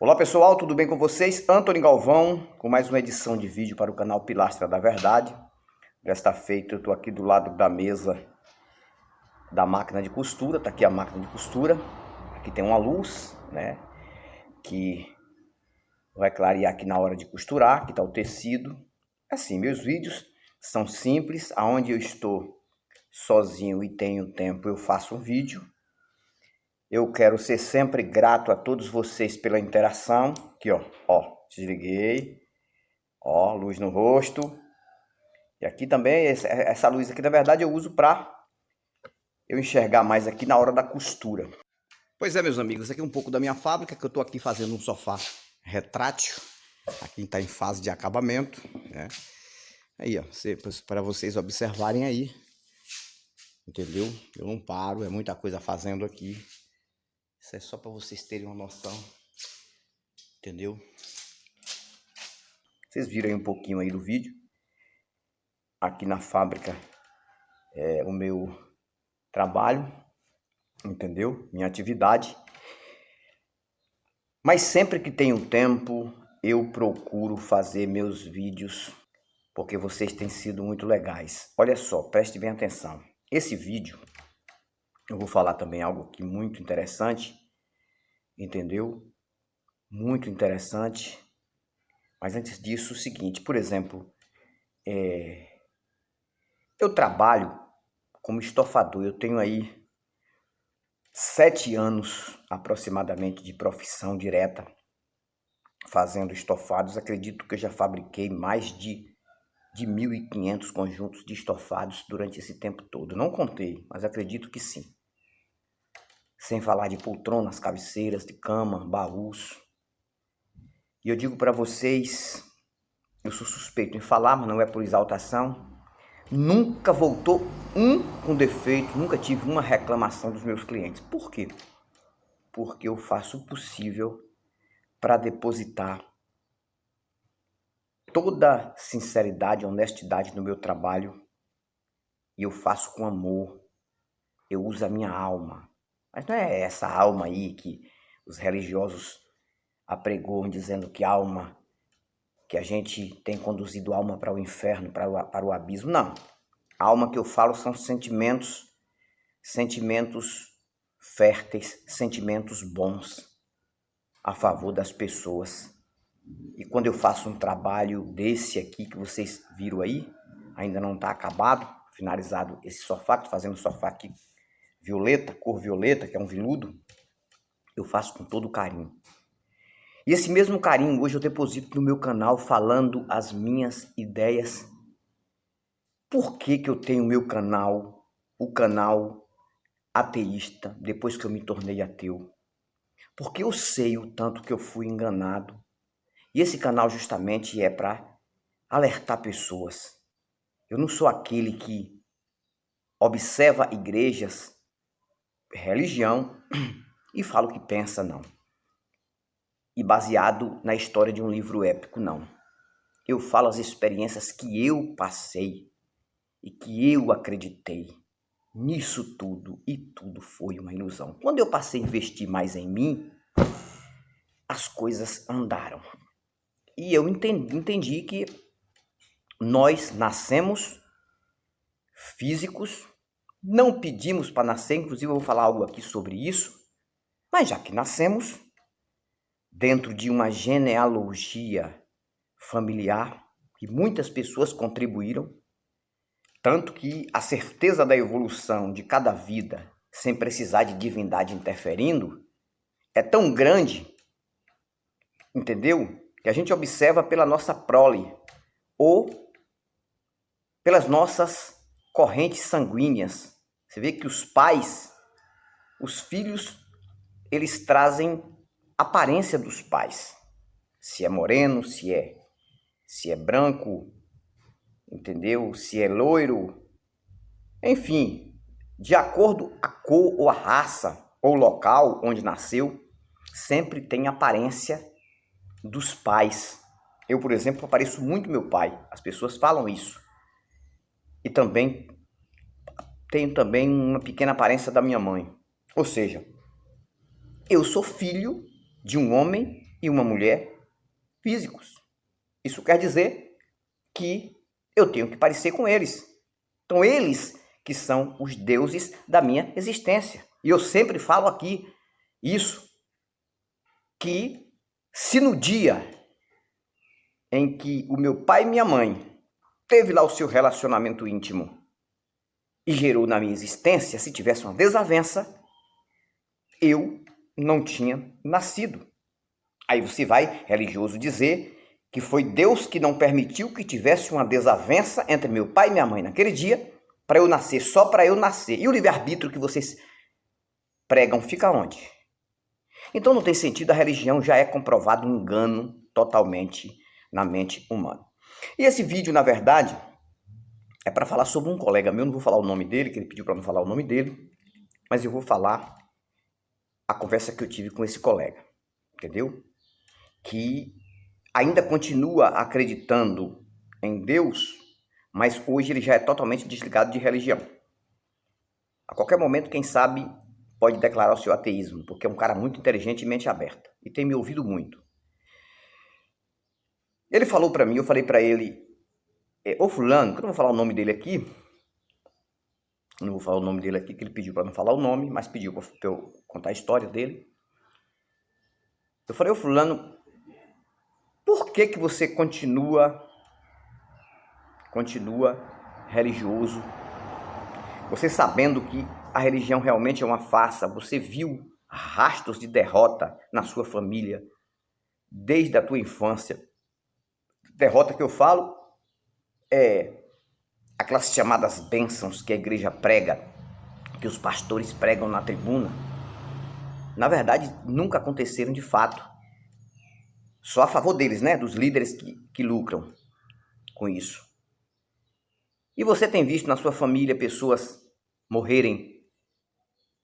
Olá pessoal, tudo bem com vocês? Antony Galvão com mais uma edição de vídeo para o canal Pilastra da Verdade. Desta feita eu estou aqui do lado da mesa da máquina de costura, tá aqui a máquina de costura. Aqui tem uma luz, né, que vai clarear aqui na hora de costurar, aqui está o tecido. Assim, meus vídeos são simples, aonde eu estou sozinho e tenho tempo eu faço um vídeo. Eu quero ser sempre grato a todos vocês pela interação. Aqui, ó, desliguei. Ó, luz no rosto. E aqui também, essa luz aqui, na verdade, eu uso para eu enxergar mais aqui na hora da costura. Pois é, meus amigos, aqui é um pouco da minha fábrica, que eu tô aqui fazendo um sofá retrátil. Aqui está em fase de acabamento, né? Aí, ó, para vocês observarem aí. Entendeu? Eu não paro, é muita coisa fazendo aqui. Isso é só para vocês terem uma noção, entendeu? Vocês viram aí um pouquinho aí do vídeo. Aqui na fábrica é o meu trabalho, entendeu? Minha atividade. Mas sempre que tenho tempo, eu procuro fazer meus vídeos, porque vocês têm sido muito legais. Olha só, preste bem atenção. Esse vídeo, eu vou falar também algo aqui muito interessante, entendeu? Muito interessante. Mas antes disso, o seguinte, por exemplo, eu trabalho como estofador. Eu tenho aí 7 anos aproximadamente de profissão direta fazendo estofados. Acredito que eu já fabriquei mais de 1.500 conjuntos de estofados durante esse tempo todo. Não contei, mas acredito que sim. Sem falar de poltronas, cabeceiras de cama, baús. E eu digo para vocês, eu sou suspeito em falar, mas não é por exaltação. Nunca voltou um com defeito, nunca tive uma reclamação dos meus clientes. Por quê? Porque eu faço o possível para depositar toda sinceridade e honestidade no meu trabalho. E eu faço com amor. Eu uso a minha alma. Mas não é essa alma aí que os religiosos apregoam dizendo que alma, que a gente tem conduzido a alma para o inferno, para o abismo. Não. A alma que eu falo são sentimentos férteis, sentimentos bons a favor das pessoas. E quando eu faço um trabalho desse aqui que vocês viram aí, ainda não está acabado, finalizado esse sofá, estou fazendo um sofá aqui violeta, cor violeta, que é um veludo, eu faço com todo carinho. E esse mesmo carinho hoje eu deposito no meu canal falando as minhas ideias. Por que que eu tenho meu canal, o canal ateísta, depois que eu me tornei ateu? Porque eu sei o tanto que eu fui enganado. E esse canal justamente é para alertar pessoas. Eu não sou aquele que observa igrejas, religião e fala o que pensa, não. E baseado na história de um livro épico, não. Eu falo as experiências que eu passei e que eu acreditei. Nisso tudo, e tudo foi uma ilusão. Quando eu passei a investir mais em mim, as coisas andaram. E eu entendi que nós nascemos físicos, não pedimos para nascer, inclusive eu vou falar algo aqui sobre isso, mas já que nascemos, dentro de uma genealogia familiar, que muitas pessoas contribuíram, tanto que a certeza da evolução de cada vida, sem precisar de divindade interferindo, é tão grande, entendeu? Que a gente observa pela nossa prole, ou pelas nossas correntes sanguíneas. Você vê que os pais, os filhos, eles trazem aparência dos pais. Se é moreno, se é branco, entendeu? Se é loiro, enfim, de acordo com a cor ou a raça ou local onde nasceu, sempre tem aparência dos pais. Eu, por exemplo, pareço muito meu pai. As pessoas falam isso. E também tenho também uma pequena aparência da minha mãe. Ou seja, eu sou filho de um homem e uma mulher físicos. Isso quer dizer que eu tenho que parecer com eles. Então, eles que são os deuses da minha existência. E eu sempre falo aqui isso, que se no dia em que o meu pai e minha mãe teve lá o seu relacionamento íntimo e gerou na minha existência, se tivesse uma desavença, eu não tinha nascido. Aí você vai, religioso, dizer que foi Deus que não permitiu que tivesse uma desavença entre meu pai e minha mãe naquele dia, para eu nascer, só para eu nascer. E o livre-arbítrio que vocês pregam fica onde? Então não tem sentido, a religião já é comprovado um engano totalmente na mente humana. E esse vídeo, na verdade, é para falar sobre um colega meu, não vou falar o nome dele, que ele pediu para não falar o nome dele, mas eu vou falar a conversa que eu tive com esse colega, entendeu? Que ainda continua acreditando em Deus, mas hoje ele já é totalmente desligado de religião. A qualquer momento, quem sabe, pode declarar o seu ateísmo, porque é um cara muito inteligente e mente aberta, e tem me ouvido muito. Ele falou para mim, eu falei para ele, ô fulano, que eu não vou falar o nome dele aqui, não vou falar o nome dele aqui, que ele pediu para não falar o nome, mas pediu para eu contar a história dele. Eu falei, ô fulano, por que que você continua religioso? Você sabendo que a religião realmente é uma farsa, você viu rastros de derrota na sua família desde a tua infância. Derrota que eu falo é aquelas chamadas bênçãos que a igreja prega, que os pastores pregam na tribuna. Na verdade, nunca aconteceram de fato. Só a favor deles, né? Dos líderes que lucram com isso. E você tem visto na sua família pessoas morrerem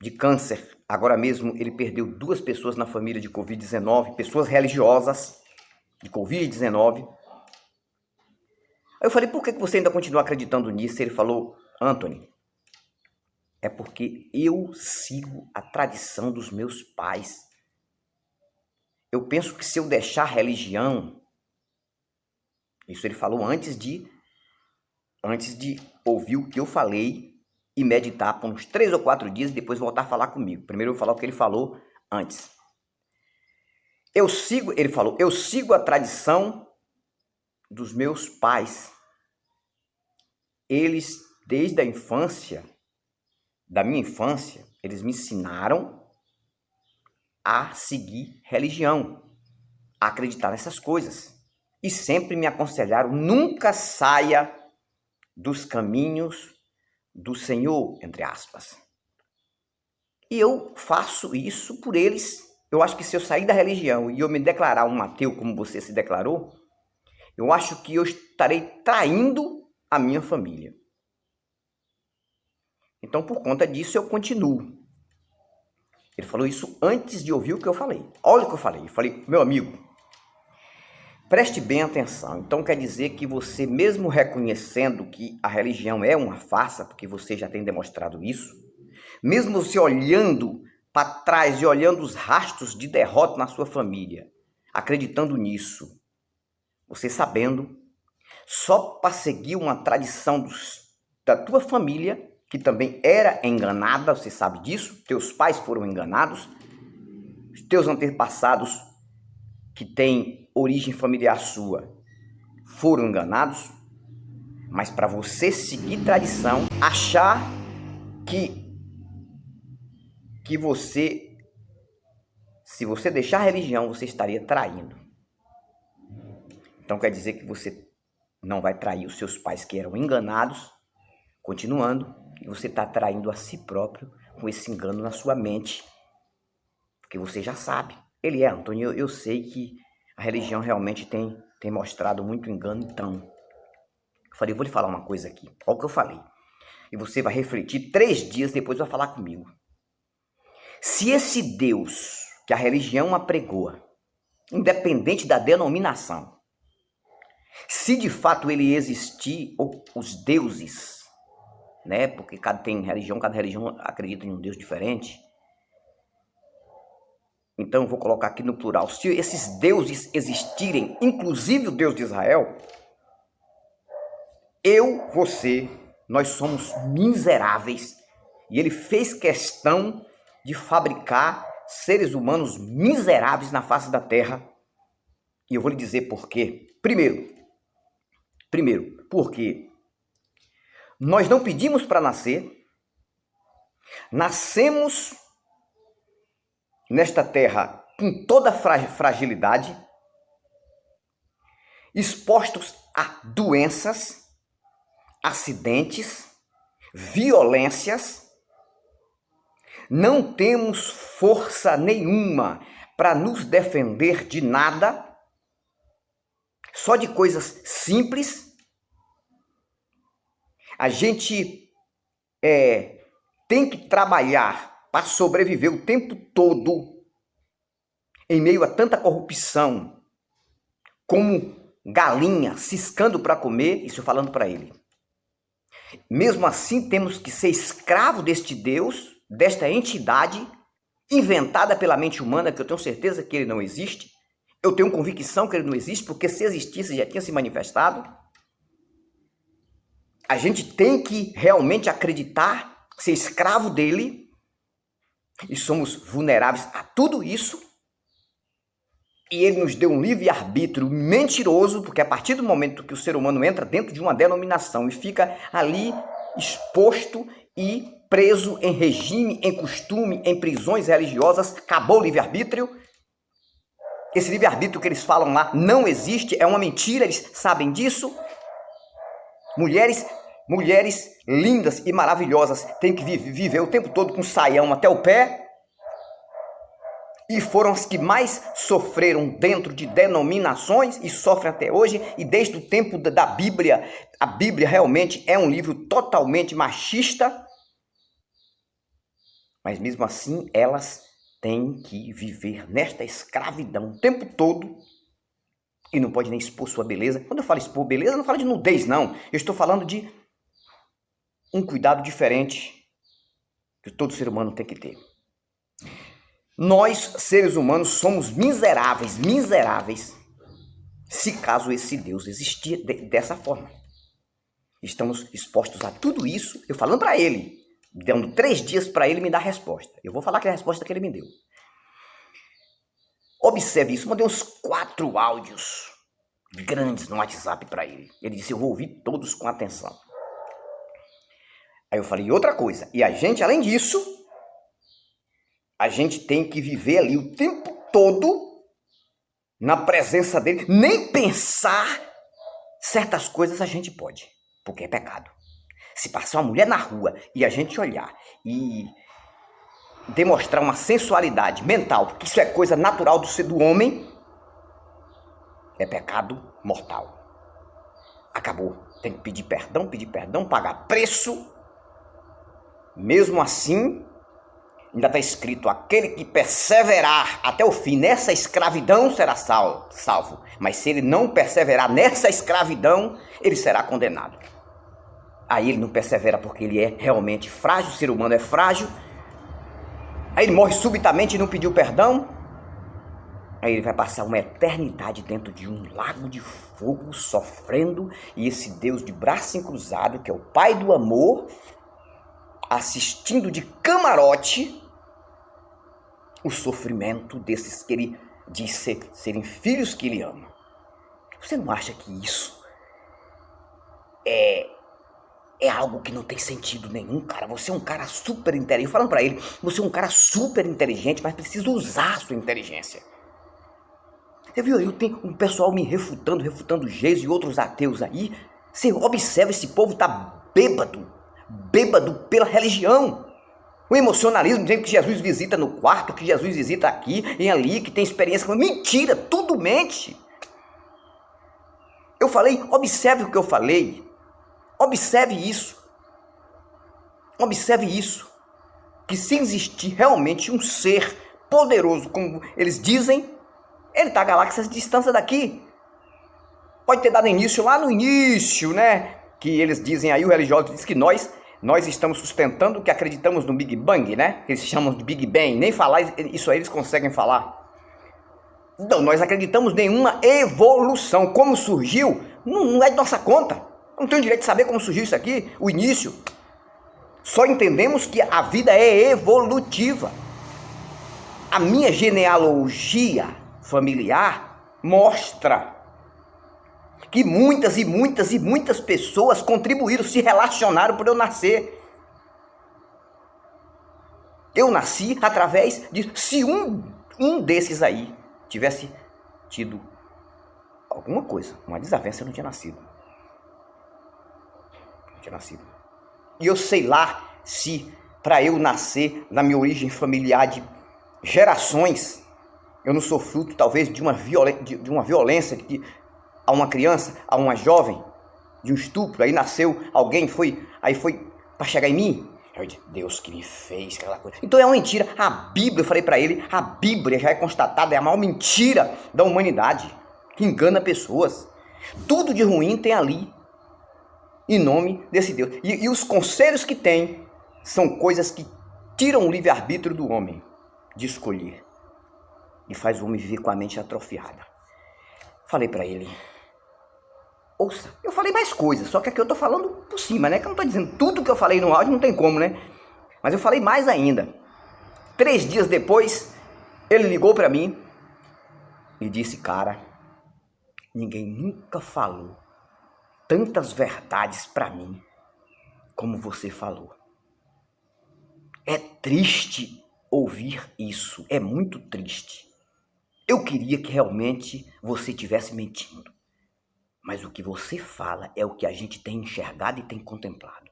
de câncer. Agora mesmo ele perdeu 2 pessoas na família de Covid-19, pessoas religiosas de Covid-19. Aí eu falei, por que você ainda continua acreditando nisso? Ele falou, Anthony, é porque eu sigo a tradição dos meus pais. Eu penso que se eu deixar a religião, isso ele falou antes de ouvir o que eu falei e meditar por uns 3 ou 4 dias e depois voltar a falar comigo. Primeiro eu vou falar o que ele falou antes. Ele falou, eu sigo a tradição dos meus pais. Eles, desde a infância, da minha infância, eles me ensinaram a seguir religião, a acreditar nessas coisas. E sempre me aconselharam, nunca saia dos caminhos do Senhor, entre aspas. E eu faço isso por eles. Eu acho que se eu sair da religião e eu me declarar um ateu como você se declarou, eu acho que eu estarei traindo a minha família. Então, por conta disso, eu continuo. Ele falou isso antes de ouvir o que eu falei. Olha o que eu falei. Eu falei, meu amigo, preste bem atenção. Então, quer dizer que você, mesmo reconhecendo que a religião é uma farsa, porque você já tem demonstrado isso, mesmo você olhando para trás e olhando os rastros de derrota na sua família, acreditando nisso, você sabendo, só para seguir uma tradição da tua família, que também era enganada, você sabe disso, teus pais foram enganados, os teus antepassados, que têm origem familiar sua, foram enganados, mas para você seguir tradição, achar que você, se você deixar a religião, você estaria traindo. Então quer dizer que você não vai trair os seus pais que eram enganados, continuando, e você está traindo a si próprio com esse engano na sua mente. Porque você já sabe. Ele é, Antônio, eu sei que a religião realmente tem mostrado muito engano, então. Eu falei, vou lhe falar uma coisa aqui. Olha o que eu falei. E você vai refletir 3 dias, depois vai falar comigo. Se esse Deus que a religião apregoa, independente da denominação, se de fato ele existir, ou os deuses, né? Porque cada religião acredita em um Deus diferente. Então eu vou colocar aqui no plural. Se esses deuses existirem, inclusive o Deus de Israel, eu, você, nós somos miseráveis. E ele fez questão de fabricar seres humanos miseráveis na face da terra. E eu vou lhe dizer por quê. Primeiro, porque nós não pedimos para nascer, nascemos nesta terra com toda fragilidade, expostos a doenças, acidentes, violências, não temos força nenhuma para nos defender de nada, só de coisas simples. A gente tem que trabalhar para sobreviver o tempo todo em meio a tanta corrupção, como galinha ciscando para comer, isso falando para ele. Mesmo assim, temos que ser escravo deste Deus, desta entidade inventada pela mente humana, que eu tenho certeza que ele não existe. Eu tenho convicção que ele não existe, porque se existisse já tinha se manifestado. A gente tem que realmente acreditar, ser escravo dele, e somos vulneráveis a tudo isso. E ele nos deu um livre-arbítrio mentiroso, porque a partir do momento que o ser humano entra dentro de uma denominação e fica ali exposto e preso em regime, em costume, em prisões religiosas, acabou o livre-arbítrio. Esse livre-arbítrio que eles falam lá não existe, é uma mentira, eles sabem disso. Mulheres lindas e maravilhosas têm que viver o tempo todo com saião até o pé. E foram as que mais sofreram dentro de denominações e sofrem até hoje. E desde o tempo da Bíblia, a Bíblia realmente é um livro totalmente machista. Mas mesmo assim, elas têm que viver nesta escravidão o tempo todo. E não pode nem expor sua beleza. Quando eu falo expor beleza, eu não falo de nudez, não. Eu estou falando de um cuidado diferente que todo ser humano tem que ter. Nós, seres humanos, somos miseráveis, se caso esse Deus existir dessa forma. Estamos expostos a tudo isso, eu falando para ele, dando 3 dias para ele me dar a resposta. Eu vou falar que é a resposta que ele me deu. Observe isso, mandei uns 4 áudios grandes no WhatsApp para ele. Ele disse, eu vou ouvir todos com atenção. Aí eu falei, outra coisa, e a gente, além disso, a gente tem que viver ali o tempo todo na presença dele. Nem pensar certas coisas a gente pode, porque é pecado. Se passar uma mulher na rua e a gente olhar e demonstrar uma sensualidade mental, porque isso é coisa natural do ser do homem, é pecado mortal. Acabou. Tem que pedir perdão, pagar preço. Mesmo assim, ainda está escrito, aquele que perseverar até o fim nessa escravidão será salvo. Mas se ele não perseverar nessa escravidão, ele será condenado. Aí ele não persevera porque ele é realmente frágil, o ser humano é frágil. Aí ele morre subitamente e não pediu perdão. Aí ele vai passar uma eternidade dentro de um lago de fogo, sofrendo. E esse Deus de braço cruzado, que é o Pai do amor, assistindo de camarote o sofrimento desses que ele diz serem filhos que ele ama. Você não acha que isso é algo que não tem sentido nenhum, cara? Você é um cara super inteligente. Falando pra ele, você é um cara super inteligente, mas precisa usar a sua inteligência. Você viu aí, tem um pessoal me refutando Geiso e outros ateus aí. Você observa, esse povo tá bêbado pela religião. O emocionalismo dizendo que Jesus visita no quarto, que Jesus visita aqui e ali, que tem experiência com... Mentira, tudo mente. Eu falei, observe o que eu falei. Observe isso. Observe isso. Que se existir realmente um ser poderoso, como eles dizem, ele está a galáxias de distância daqui. Pode ter dado início lá no início, né? Que eles dizem aí, o religioso diz que nós Nós estamos sustentando que acreditamos no Big Bang, né? Eles chamam de Big Bang. Nem falar isso aí eles conseguem falar. Então, nós acreditamos em uma evolução. Como surgiu, não é de nossa conta. Eu não tenho direito de saber como surgiu isso aqui, o início. Só entendemos que a vida é evolutiva. A minha genealogia familiar mostra que muitas e muitas e muitas pessoas contribuíram, se relacionaram por eu nascer. Eu nasci através de... Se um desses aí tivesse tido alguma coisa, uma desavença, eu não tinha nascido. Não tinha nascido. E eu sei lá se para eu nascer na minha origem familiar de gerações, eu não sou fruto talvez de uma violência a uma criança, a uma jovem, de um estupro, aí nasceu alguém, foi para chegar em mim. Eu disse, Deus que me fez aquela coisa. Então é uma mentira. A Bíblia, eu falei para ele, a Bíblia já é constatada, é a maior mentira da humanidade, que engana pessoas. Tudo de ruim tem ali, em nome desse Deus. E os conselhos que tem são coisas que tiram o livre-arbítrio do homem de escolher e faz o homem viver com a mente atrofiada. Falei para ele, ouça, eu falei mais coisas, só que aqui eu tô falando por cima, né? Que eu não tô dizendo tudo que eu falei no áudio, não tem como, né? Mas eu falei mais ainda. 3 dias depois, ele ligou para mim e disse, cara, ninguém nunca falou tantas verdades para mim como você falou. É triste ouvir isso, é muito triste. Eu queria que realmente você estivesse mentindo. Mas o que você fala é o que a gente tem enxergado e tem contemplado.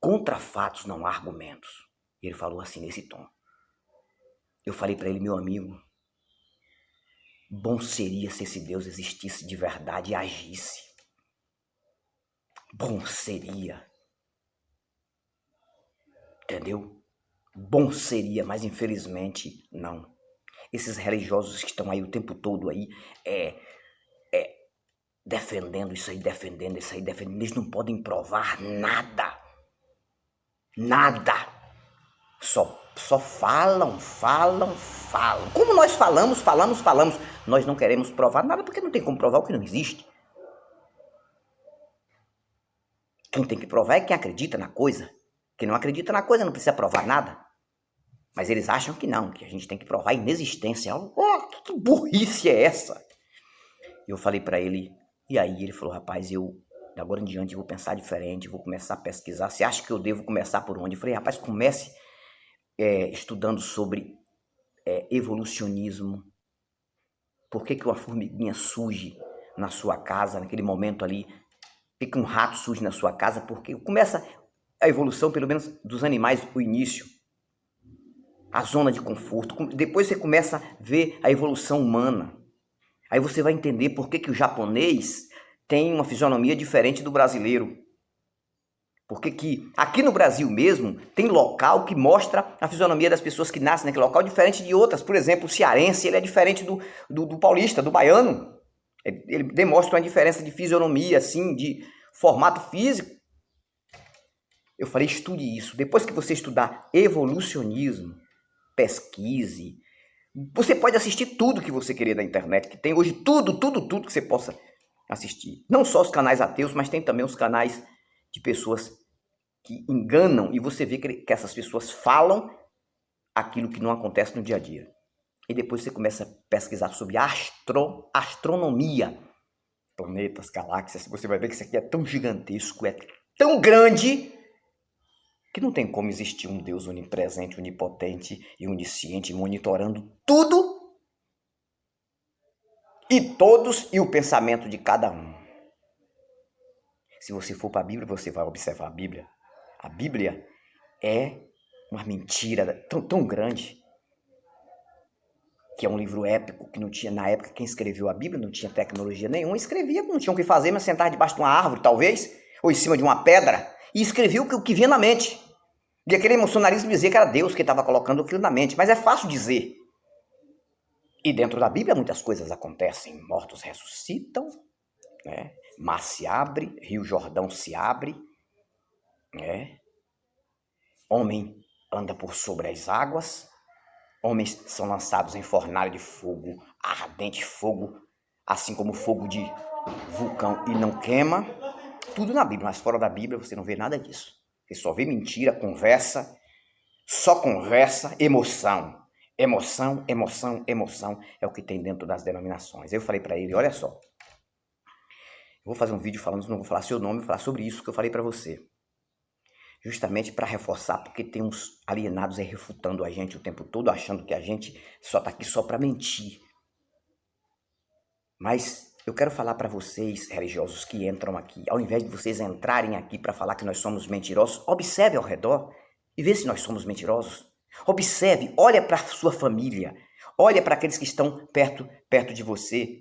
Contra fatos não há argumentos. Ele falou assim nesse tom. Eu falei para ele, meu amigo, bom seria se esse Deus existisse de verdade e agisse. Bom seria. Entendeu? Bom seria, mas infelizmente não. Esses religiosos que estão aí o tempo todo aí, defendendo isso aí, defendendo, eles não podem provar nada. Nada. Só falam. Como nós falamos. Nós não queremos provar nada porque não tem como provar o que não existe. Quem tem que provar é quem acredita na coisa. Quem não acredita na coisa não precisa provar nada. Mas eles acham que não, que a gente tem que provar a inexistência. Oh, que burrice é essa? E eu falei para ele, e aí ele falou, rapaz, eu de agora em diante vou pensar diferente, vou começar a pesquisar. Você acha que eu devo começar por onde? Eu falei, rapaz, comece estudando sobre evolucionismo. Por que uma formiguinha surge na sua casa, naquele momento ali? Por que um rato surge na sua casa? Porque começa a evolução, pelo menos dos animais, o início. A zona de conforto. Depois você começa a ver a evolução humana. Aí você vai entender por que o japonês tem uma fisionomia diferente do brasileiro. Porque que aqui no Brasil mesmo tem local que mostra a fisionomia das pessoas que nascem naquele local diferente de outras. Por exemplo, o cearense ele é diferente do paulista, do baiano. Ele demonstra uma diferença de fisionomia, assim, de formato físico. Eu falei, estude isso. Depois que você estudar evolucionismo, pesquise. Você pode assistir tudo que você querer na internet, que tem hoje tudo que você possa assistir. Não só os canais ateus, mas tem também os canais de pessoas que enganam e você vê que essas pessoas falam aquilo que não acontece no dia a dia. E depois você começa a pesquisar sobre astronomia, planetas, galáxias, você vai ver que isso aqui é tão gigantesco, é tão grande, que não tem como existir um Deus onipresente, onipotente e onisciente monitorando tudo e todos e o pensamento de cada um. Se você for para a Bíblia, você vai observar a Bíblia. A Bíblia é uma mentira tão grande, que é um livro épico, que não tinha, na época, quem escreveu a Bíblia não tinha tecnologia nenhuma, escrevia, não tinha o que fazer, mas sentar debaixo de uma árvore, talvez, ou em cima de uma pedra, e escrevia o que vinha na mente. E aquele emocionalismo dizia que era Deus que estava colocando aquilo na mente, mas é fácil dizer. E dentro da Bíblia muitas coisas acontecem, mortos ressuscitam, né? Mar se abre, Rio Jordão se abre, né? Homem anda por sobre as águas, homens são lançados em fornalha de fogo, ardente fogo, assim como fogo de vulcão e não queima. Tudo na Bíblia, mas fora da Bíblia você não vê nada disso. Você só vê mentira, conversa, só conversa, emoção. Emoção, emoção, emoção é o que tem dentro das denominações. Eu falei para ele, olha só, eu vou fazer um vídeo falando, não vou falar seu nome, vou falar sobre isso que eu falei para você. Justamente para reforçar, porque tem uns alienados aí refutando a gente o tempo todo, achando que a gente só está aqui só para mentir. Mas eu quero falar para vocês, religiosos que entram aqui, ao invés de vocês entrarem aqui para falar que nós somos mentirosos, observe ao redor e vê se nós somos mentirosos. Observe, olha para a sua família, olha para aqueles que estão perto de você.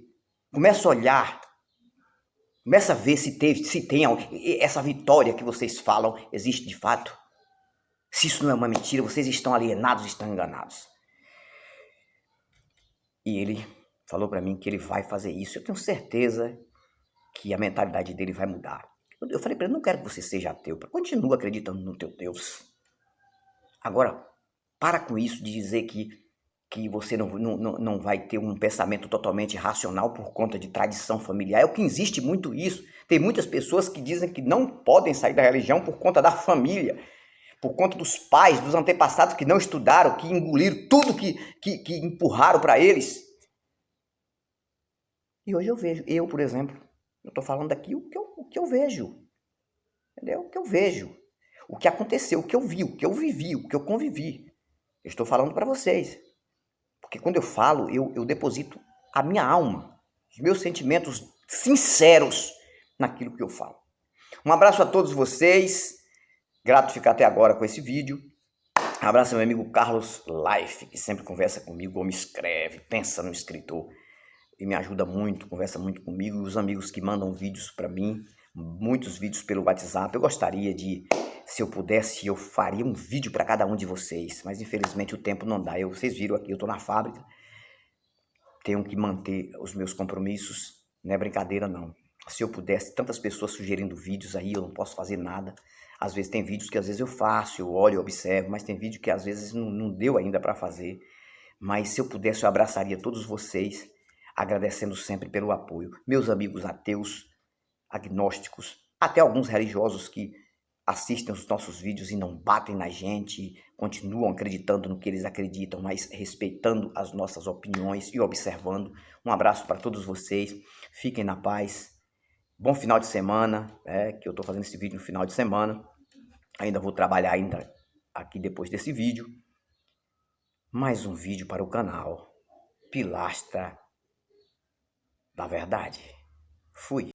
Começa a olhar, começa a ver se tem essa vitória que vocês falam existe de fato. Se isso não é uma mentira, vocês estão alienados, estão enganados. E ele falou para mim que ele vai fazer isso. Eu tenho certeza que a mentalidade dele vai mudar. Eu falei para ele, não quero que você seja ateu. Continua acreditando no teu Deus. Agora, para com isso de dizer que você não vai ter um pensamento totalmente racional por conta de tradição familiar. É o que existe muito isso. Tem muitas pessoas que dizem que não podem sair da religião por conta da família, por conta dos pais, dos antepassados que não estudaram, que engoliram tudo que empurraram para eles. E hoje eu vejo, por exemplo, eu estou falando aqui o que eu vejo, entendeu? O que eu vejo, o que aconteceu, o que eu vi, o que eu vivi, o que eu convivi. Eu estou falando para vocês, porque quando eu falo, eu deposito a minha alma, os meus sentimentos sinceros naquilo que eu falo. Um abraço a todos vocês, grato ficar até agora com esse vídeo. Um abraço ao meu amigo Carlos Life, que sempre conversa comigo, ou me escreve, pensa no escritor. E me ajuda muito, conversa muito comigo, e os amigos que mandam vídeos para mim, muitos vídeos pelo WhatsApp. Eu gostaria de, se eu pudesse, eu faria um vídeo para cada um de vocês, mas infelizmente o tempo não dá. Vocês viram aqui, eu estou na fábrica, tenho que manter os meus compromissos, não é brincadeira não. Se eu pudesse, tantas pessoas sugerindo vídeos aí, eu não posso fazer nada. Às vezes tem vídeos que às vezes eu faço, eu olho, eu observo, mas tem vídeo que às vezes não deu ainda para fazer. Mas se eu pudesse, eu abraçaria todos vocês, agradecendo sempre pelo apoio. Meus amigos ateus, agnósticos, até alguns religiosos que assistem os nossos vídeos e não batem na gente, continuam acreditando no que eles acreditam, mas respeitando as nossas opiniões e observando. Um abraço para todos vocês, fiquem na paz. Bom final de semana, que eu estou fazendo esse vídeo no final de semana. Ainda vou trabalhar ainda aqui depois desse vídeo. Mais um vídeo para o canal Pilastra da Verdade. Fui.